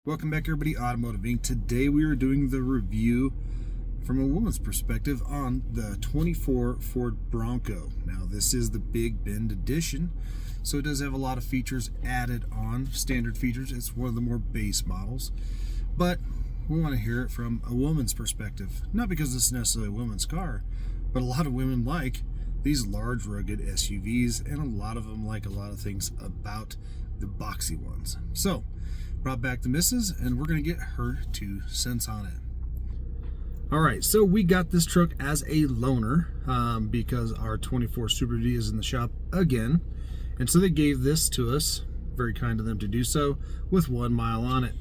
Welcome back, everybody. Automotive Inc. Today we are doing the review from a woman's perspective on the 24 Ford Bronco. Now this is the Big Bend edition, so it does have a lot of features added on, standard features. It's one of the more base models, but we want to hear it from a woman's perspective. Not because this is necessarily a woman's car, but a lot of women like these large rugged SUVs, and a lot of them like a lot of things about the boxy ones. So brought back the missus, and we're going to get her 2 cents on it. Alright, so we got this truck as a loaner because our 24 Super D is in the shop again, and so they gave this to us. Very kind of them to do so, with 1 mile on it.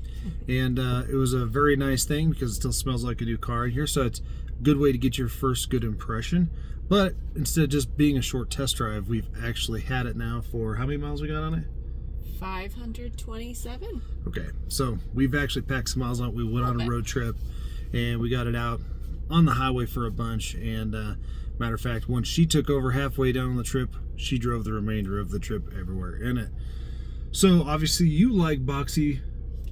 And it was a very nice thing because it still smells like a new car in here, so it's a good way to get your first good impression. But instead of just being a short test drive, we've actually had it now for how many miles we got on it? 527. Okay, so we've actually packed some miles on it. We went on a road trip and we got it out on the highway for a bunch. And matter of fact, once she took over halfway down the trip, she drove the remainder of the trip everywhere in it. So obviously you like boxy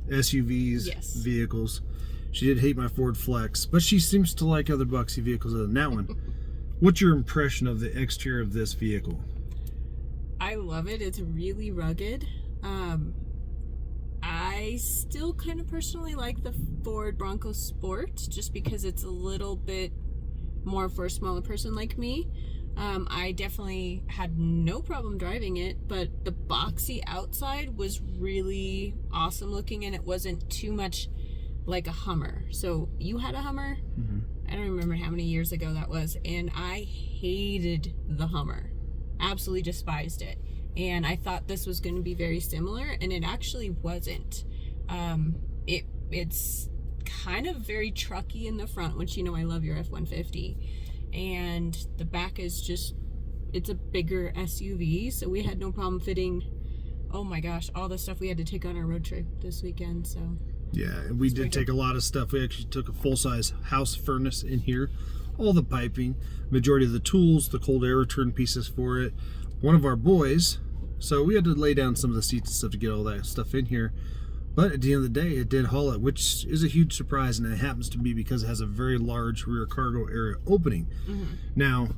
SUVs, yes, vehicles. She did hate my Ford Flex, but she seems to like other boxy vehicles other than that one. What's your impression of the exterior of this vehicle? I love it. It's really rugged. I still kind of personally like the Ford Bronco Sport just because it's a little bit more for a smaller person like me. I definitely had no problem driving it, but the boxy outside was really awesome looking, and it wasn't too much like a Hummer. So you had a Hummer? Mm-hmm. I don't remember how many years ago that was, and I hated the Hummer. Absolutely despised it. And I thought this was going to be very similar, and it actually wasn't. It's kind of very trucky in the front, which, you know, I love your F-150. And the back is just, it's a bigger SUV, so we had no problem fitting, oh my gosh, all the stuff we had to take on our road trip this weekend, so. Yeah, and we did take a lot of stuff. We actually took a full-size house furnace in here, all the piping, majority of the tools, the cold air return pieces for it, one of our boys, so we had to lay down some of the seats and stuff to get all that stuff in here. But at the end of the day, it did haul it, which is a huge surprise, and it happens to be because it has a very large rear cargo area opening. Mm-hmm. Now,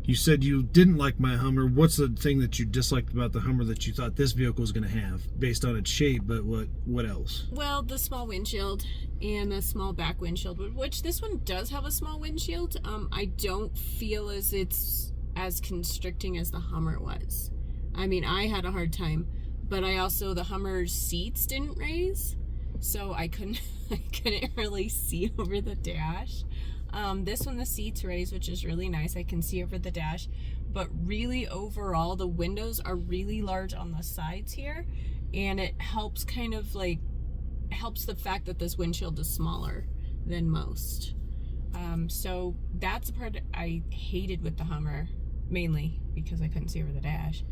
you said you didn't like my Hummer. What's the thing that you disliked about the Hummer that you thought this vehicle was going to have, based on its shape, but what else? Well, the small windshield and the small back windshield, which this one does have a small windshield. I don't feel as it's as constricting as the Hummer was. I mean, I had a hard time, but I also, the Hummer's seats didn't raise, so I couldn't really see over the dash. This one, the seats raise, which is really nice. I can see over the dash, but really overall, the windows are really large on the sides here, and it helps kind of like, helps the fact that this windshield is smaller than most. So that's the part I hated with the Hummer, mainly because I couldn't see over the dash.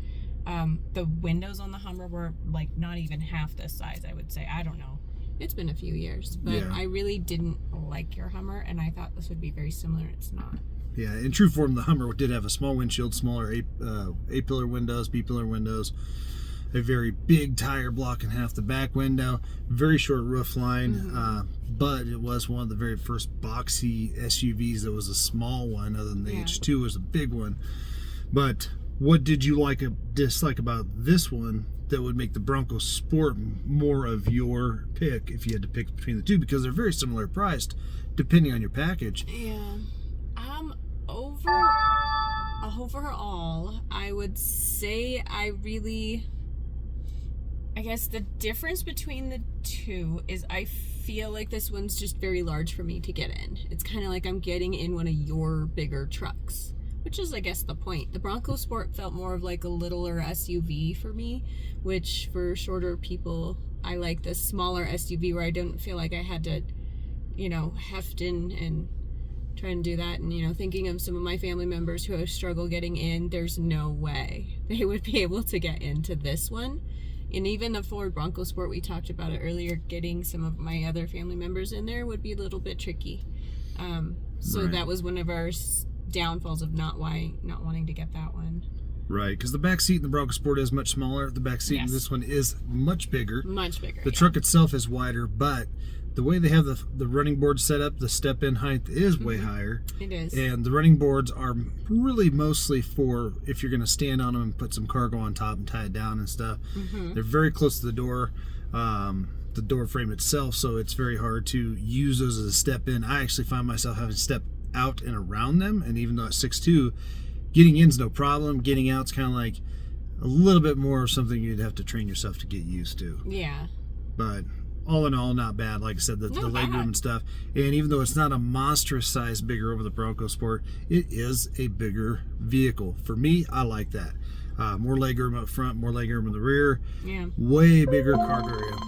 The windows on the Hummer were like not even half this size, I would say. I don't know. It's been a few years, but yeah. I really didn't like your Hummer, and I thought this would be very similar. It's not. Yeah, in true form, the Hummer did have a small windshield, smaller A-pillar windows, B-pillar windows, a very big tire blocking half the back window, very short roof line, mm-hmm. But it was one of the very first boxy SUVs that was a small one, other than the H2 was a big one. But what did you dislike about this one that would make the Bronco Sport more of your pick if you had to pick between the two? Because they're very similar priced, depending on your package. Yeah. Overall, I would say I guess the difference between the two is I feel like this one's just very large for me to get in. It's kind of like I'm getting in one of your bigger trucks, which is, I guess, the point. The Bronco Sport felt more of like a littler SUV for me, which for shorter people, I like this smaller SUV where I don't feel like I had to, you know, heft in and try and do that. And, you know, thinking of some of my family members who struggle getting in, there's no way they would be able to get into this one. And even the Ford Bronco Sport, we talked about it earlier, getting some of my other family members in there would be a little bit tricky. So that was one of our downfalls of not wanting to get that one. Right, because the back seat in the Bronco Sport is much smaller. The back seat in this one is much bigger. Much bigger. The truck itself is wider, but the way they have the running boards set up, the step-in height is way higher. It is. And the running boards are really mostly for if you're going to stand on them and put some cargo on top and tie it down and stuff. They're very close to the door frame itself, so it's very hard to use those as a step-in. I actually find myself having to step out and around them, and even though it's 6'2", getting in's no problem. Getting out's kind of like a little bit more of something you'd have to train yourself to get used to. Yeah. But all in all, not bad. Like I said, the legroom and stuff. And even though it's not a monstrous size bigger over the Bronco Sport, it is a bigger vehicle. For me, I like that. More legroom up front, more legroom in the rear. Yeah. Way bigger cargo area.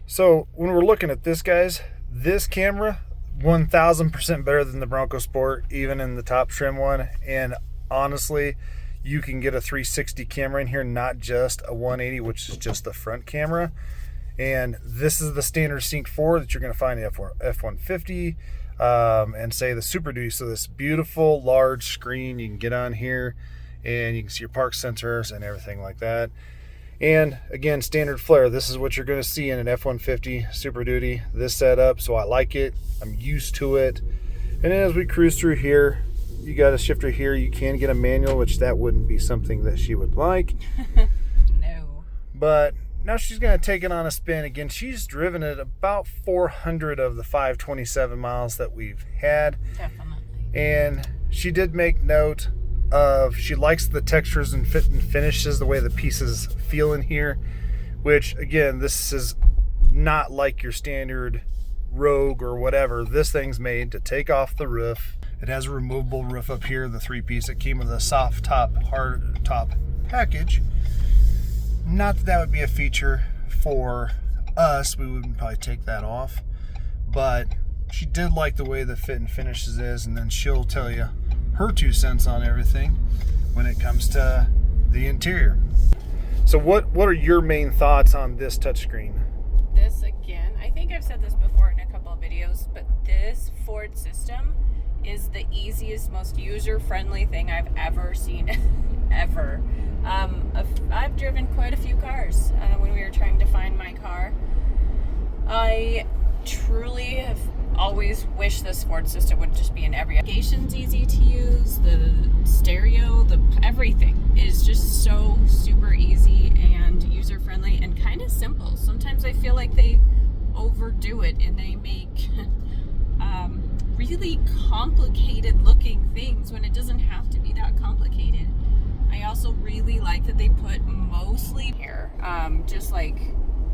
So when we're looking at this, guys, this camera, 1,000% better than the Bronco Sport, even in the top trim one. And honestly, you can get a 360 camera in here, not just a 180, which is just the front camera. And this is the standard Sync 4 that you're going to find in F-150 and say the Super Duty. So this beautiful large screen you can get on here, and you can see your park sensors and everything like that. And again, standard flare. This is what you're going to see in an F-150 Super Duty, this setup. So I like it. I'm used to it. And then as we cruise through here, you got a shifter here. You can get a manual, which that wouldn't be something that she would like. No. But now she's going to take it on a spin. Again, she's driven it about 400 of the 527 miles that we've had. Definitely. And she did make note of she likes the textures and fit and finishes, the way the pieces feel in here, which again, this is not like your standard Rogue or whatever. This thing's made to take off the roof. It has a removable roof up here, the 3-piece. It came with a soft top, hard top package. Not that that would be a feature for us. We wouldn't probably take that off, but she did like the way the fit and finishes is, and then she'll tell you her 2 cents on everything when it comes to the interior. So what are your main thoughts on this touchscreen? This, again, I think I've said this before in a couple of videos, but this Ford system is the easiest, most user-friendly thing I've ever seen, ever. I've driven quite a few cars when we were trying to find my car. I truly have always wished this Ford system would just be in every application's easy to use. The stereo, everything is just so super easy and user-friendly and kind of simple. Sometimes I feel like they overdo it and they make really complicated looking things when it doesn't have to be that complicated. I also really like that they put mostly here, just like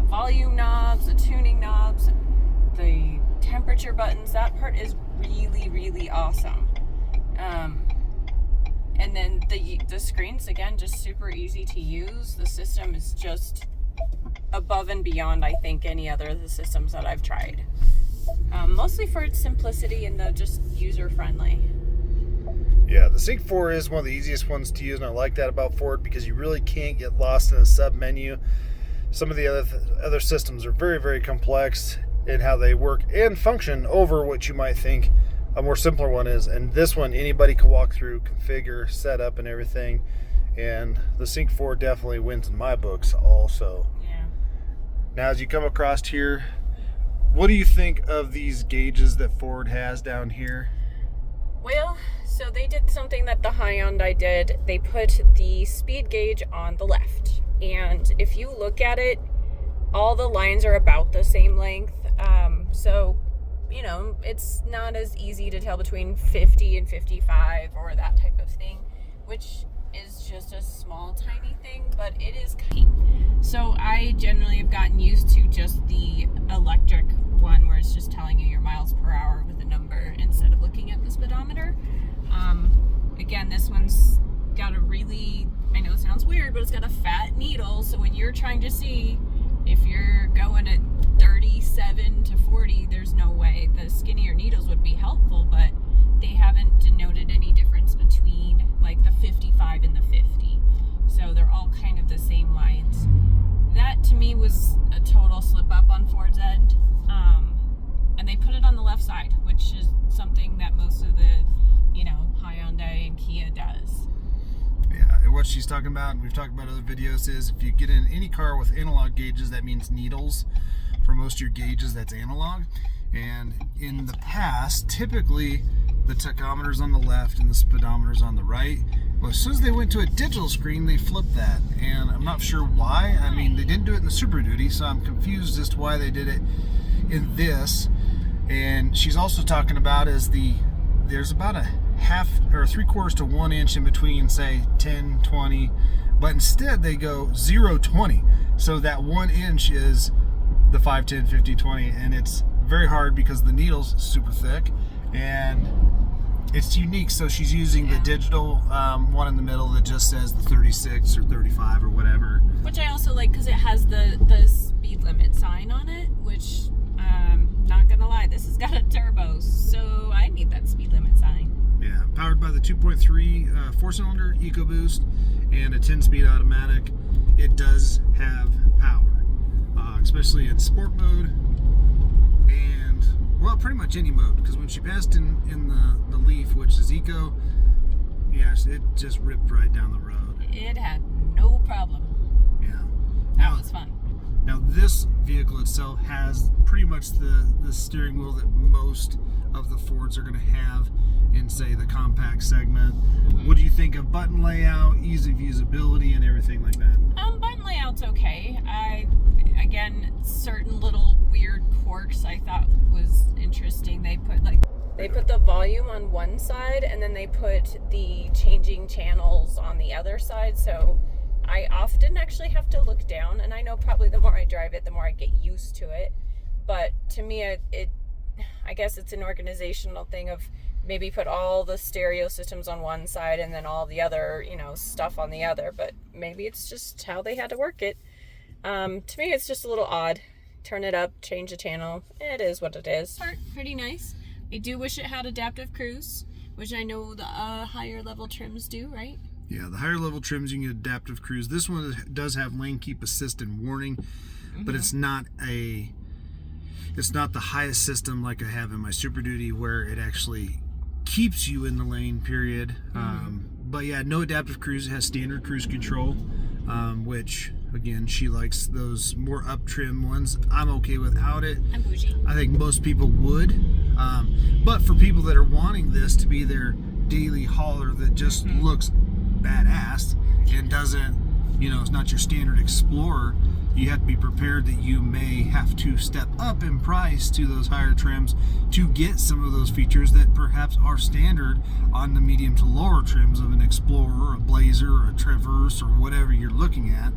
volume knobs, the tuning knobs, the temperature buttons. That part is really, really awesome. And then the screens, again, just super easy to use. The system is just above and beyond, I think, any other of the systems that I've tried. Mostly for its simplicity and the just user-friendly. Yeah, the Sync 4 is one of the easiest ones to use, and I like that about Ford because you really can't get lost in a sub-menu. Some of the other systems are very, very complex in how they work and function over what you might think a more simpler one is. And this one, anybody can walk through, configure, set up, and everything. And the Sync 4 definitely wins in my books also. Yeah. Now, as you come across here, what do you think of these gauges that Ford has down here? Well, so they did something that the Hyundai did. They put the speed gauge on the left. And if you look at it, all the lines are about the same length. So, you know, it's not as easy to tell between 50 and 55 or that type of thing, which is just a small, tiny thing, but it is key. So I generally have gotten used to just the electric one where it's just telling you your miles per hour with a number instead of looking at the speedometer. Again, this one's got a really, I know it sounds weird, but it's got a fat needle, so when you're trying to see if you're going at 37 to 40, there's no way. The skinnier needles would be helpful, but they haven't denoted any difference between like the 55 and the 50. So they're all kind of the same lines. That to me was a total slip up on Ford's end. And they put it on the left side, which is something that most of the, Hyundai and Kia does. what she's talking about, and we've talked about other videos, is if you get in any car with analog gauges, that means needles. For most of your gauges, that's analog. And in the past, typically the tachometer's on the left and the speedometer's on the right. Well, as soon as they went to a digital screen, they flipped that. And I'm not sure why. I mean, they didn't do it in the Super Duty, so I'm confused as to why they did it in this. And she's also talking about there's about a half or 3/4 to 1 inch in between, say 10, 20, but instead they go 0, 20. So that 1 inch is the 5, 10, 50, 20, and it's very hard because the needle's super thick and it's unique. So she's using the digital one in the middle that just says the 36 or 35 or whatever, which I also like because it has the speed limit sign on it, which not gonna lie, this has got a turbo, so I need that speed limit sign. Yeah, powered by the 2.3 4-cylinder EcoBoost and a 10-speed automatic. It does have power, especially in sport mode and, well, pretty much any mode, because when she passed in the Leaf, which is Eco, yes, it just ripped right down the road. It had no problem. Yeah. That was fun. Now this vehicle itself has pretty much the steering wheel that most of the Fords are going to have in, say, the compact segment. What do you think of button layout, ease of usability, and everything like that? Button layout's okay. Again, certain little weird quirks I thought was interesting. They put the volume on one side and then they put the changing channels on the other side, so I often actually have to look down, and I know probably the more I drive it, the more I get used to it. But to me, I guess it's an organizational thing of maybe put all the stereo systems on one side and then all the other, stuff on the other. But maybe it's just how they had to work it. To me, it's just a little odd. Turn it up, change the channel. It is what it is. Pretty nice. I do wish it had adaptive cruise, which I know the higher level trims do, right? Yeah, the higher level trims you can get adaptive cruise. This one does have lane keep assist and warning, but it's not the highest system like I have in my Super Duty, where it actually keeps you in the lane, period. But yeah, no adaptive cruise. It has standard cruise control, which again, she likes those more up trim ones. I'm okay without it. I'm bougie. I think most people would, but for people that are wanting this to be their daily hauler that just looks badass and doesn't, it's not your standard Explorer, you have to be prepared that you may have to step up in price to those higher trims to get some of those features that perhaps are standard on the medium to lower trims of an Explorer, a Blazer, or a Traverse, or whatever you're looking at.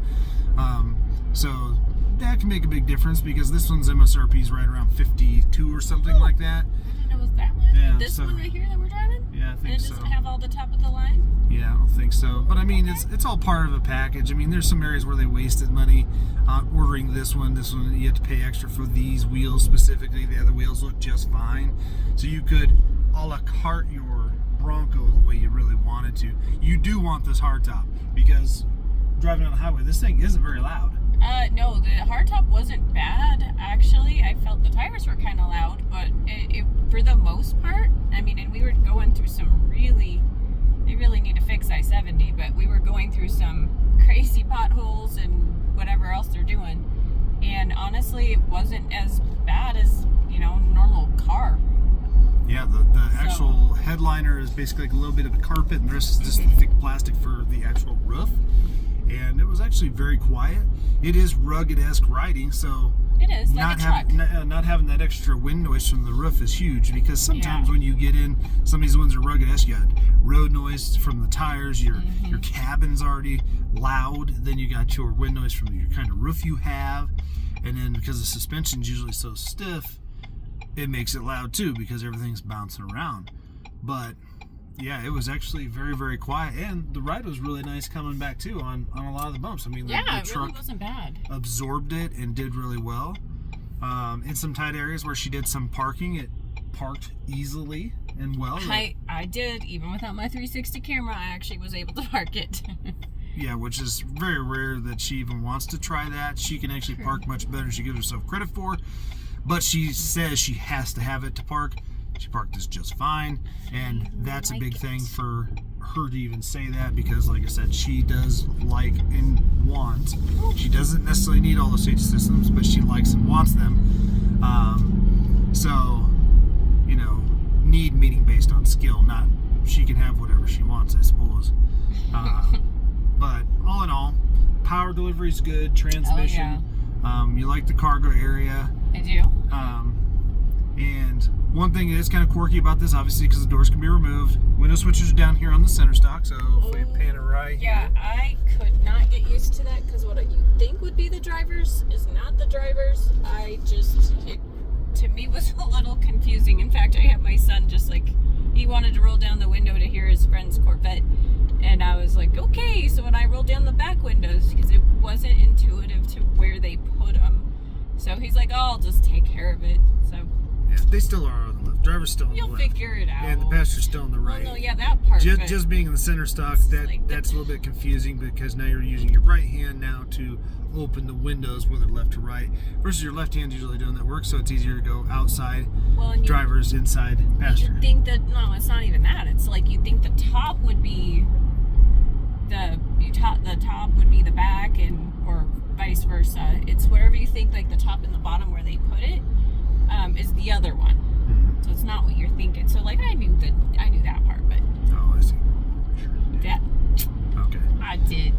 So that can make a big difference, because this one's MSRP is right around 52 or something like that. I didn't know it was that much. Yeah, this one right here that we're driving? Yeah, I think so. And it doesn't have all the top of the line? Yeah, I don't think so. But I mean, it's all part of a package. I mean, there's some areas where they wasted money on ordering this one. This one, you have to pay extra for these wheels specifically. The other wheels look just fine. So you could a la carte your Bronco the way you really wanted to. You do want this hardtop, because driving on the highway, this thing isn't very loud. No, the hardtop wasn't bad, actually. I felt the tires were kind of loud, but it for the most part, I mean, and we were going through some they really need to fix I-70, but we were going through some crazy potholes and whatever else they're doing. And honestly, it wasn't as bad as, normal car. Yeah, the actual headliner is basically like a little bit of a carpet, and the rest is just thick plastic for the actual roof. And it was actually very quiet. It is rugged-esque riding, so it is like a truck. Not having that extra wind noise from the roof is huge, because sometimes when you get in, some of these ones are rugged-esque. You got road noise from the tires. Your cabin's already loud. Then you got your wind noise from your kind of roof you have, and then because the suspension's usually so stiff, it makes it loud too, because everything's bouncing around. But yeah, it was actually very, very quiet, and the ride was really nice coming back too on a lot of the bumps. I mean, the it truck really wasn't bad. Absorbed it and did really well. In some tight areas where she did some parking, it parked easily and well. I did, even without my 360 camera, I actually was able to park it. Yeah, which is very rare that she even wants to try that. She can actually park much better than she gives herself credit for, but she says she has to have it to park. She parked this just fine, and that's a big thing for her to even say that because, like I said, she does like and wants. She doesn't necessarily need all the safety systems, but she likes and wants them. So, you know, need meaning based on skill, not she can have whatever she wants, I suppose. But all in all, power delivery is good. Transmission. Oh, yeah. You like the cargo area. I do. And one thing that is kind of quirky about this, obviously, because the doors can be removed. Window switchers are down here on the center stock, so if we pan it right yeah, here. I could not get used to that because what you think would be the drivers is not the drivers. It to me was a little confusing. In fact, I had my son just like, he wanted to roll down the window to hear his friend's Corvette. And I was like, okay. So when I rolled down the back windows, because it wasn't intuitive to where they put them. So he's like, oh, I'll just take care of it. So yeah, they still are on the left. Driver's still on the left. You'll figure it out. And the passenger's still on the right. Well, no, yeah, that part. Just being in the center stock, that's a little bit confusing because now you're using your right hand now to open the windows, whether left or right, versus your left hand's usually doing that work, so it's easier to go outside, drivers inside, passenger. You think that, no, it's not even that. It's like you think the top would be the top would be the back, and or vice versa. It's wherever you think like the top and the bottom where they put it is the other one. Mm-hmm. So it's not what you're thinking. So like I knew that part, but oh, I see. Sure. Yeah. Okay. I did.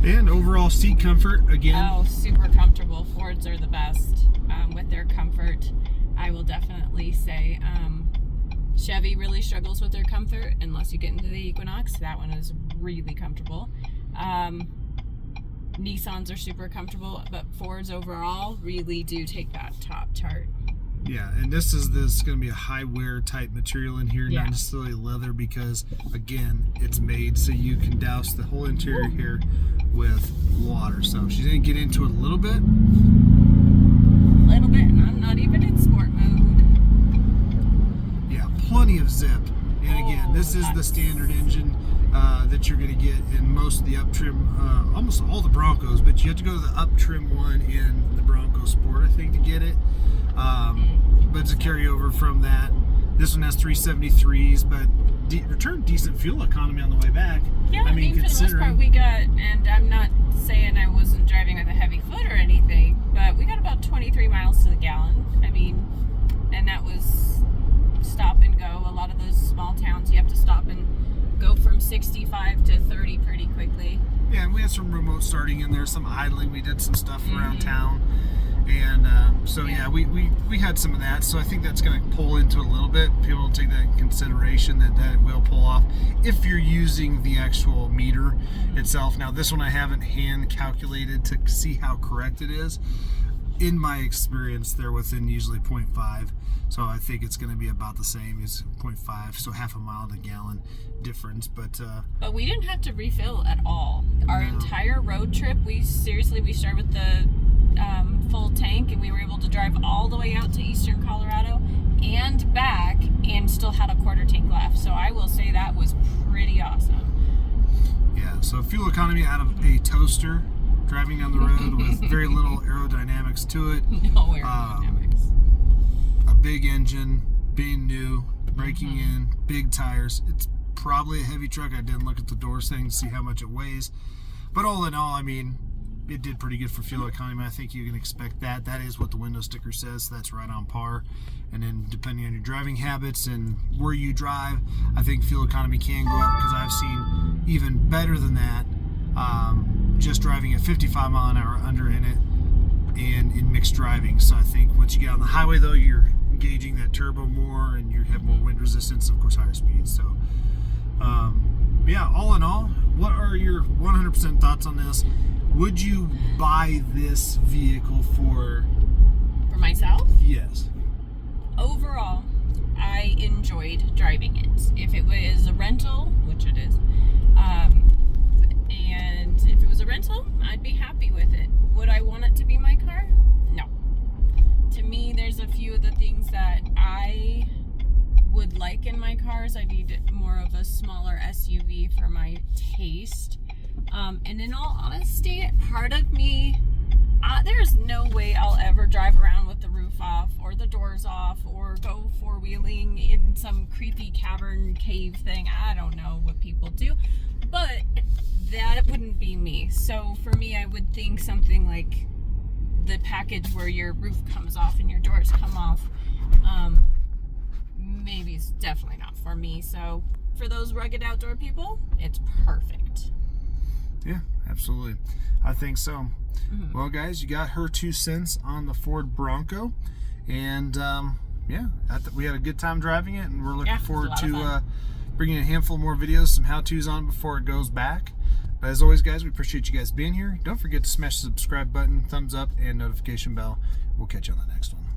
And overall seat comfort again. Oh, super comfortable. Fords are the best with their comfort. I will definitely say Chevy really struggles with their comfort unless you get into the Equinox. That one is really comfortable. Nissans are super comfortable, but Fords overall really do take that top chart. Yeah, and this is going to be a high wear type material in here, not necessarily leather, because again, it's made so you can douse the whole interior here with water. So she's going to get into it a little bit. And I'm not even in sport mode. Yeah, plenty of zip. And again, this is the standard engine that you're going to get in most of the up trim, almost all the Broncos, but you have to go to the up trim one in the Bronco Sport, I think, to get it. But it's a carryover from that. This one has 373s, but returned decent fuel economy on the way back. Yeah, I mean for the most part we got, and I'm not saying I wasn't driving with a heavy foot or anything, but we got about 23 miles to the gallon. I mean, and that was stop and go. A lot of those small towns, you have to stop and go from 65 to 30 pretty quickly. Yeah, and we had some remote starting in there, some idling. We did some stuff around town. And so yeah, we had some of that, so I think that's going to pull into it a little bit. People will take that in consideration, that it will pull off if you're using the actual meter itself. Now this one I haven't hand calculated to see how correct it is. In my experience, they're within usually 0.5, so I think it's going to be about the same as 0.5, so half a mile to gallon difference. But we didn't have to refill at all. Our entire road trip, we started with the full tank, and we were able to drive all the way out to eastern Colorado and back and still had a quarter tank left. So I will say that was pretty awesome. Yeah, so fuel economy out of a toaster driving down the road with very little aerodynamics to it. No aerodynamics. A big engine, being new, breaking in, big tires. It's probably a heavy truck. I didn't look at the doors thing to see how much it weighs. But all in all, I mean, it did pretty good for fuel economy. I think you can expect that. That is what the window sticker says. So that's right on par. And then depending on your driving habits and where you drive, I think fuel economy can go up, because I've seen even better than that, just driving at 55 mile an hour under in it and in mixed driving. So I think once you get on the highway, though, you're engaging that turbo more and you have more wind resistance, of course, higher speeds. So yeah, all in all, what are your 100% thoughts on this? Would you buy this vehicle for myself? Yes. Overall, I enjoyed driving it. If it was a rental, which it is, and if it was a rental, I'd be happy with it. Would I want it to be my car? No. To me, there's a few of the things that I would like in my cars. I need more of a smaller SUV for my taste. And in all honesty, part of me, there's no way I'll ever drive around with the roof off or the doors off or go four-wheeling in some creepy cavern cave thing. I don't know what people do, but that wouldn't be me. So for me, I would think something like the package where your roof comes off and your doors come off. Maybe it's definitely not for me. So for those rugged outdoor people, it's perfect. Yeah, absolutely. I think so. Well, guys, you got her 2 cents on the Ford Bronco, and yeah, we had a good time driving it, and we're looking forward to bringing a handful more videos, some how-tos on it before it goes back. But as always, guys, we appreciate you guys being here. Don't forget to smash the subscribe button, thumbs up, and notification bell. We'll catch you on the next one.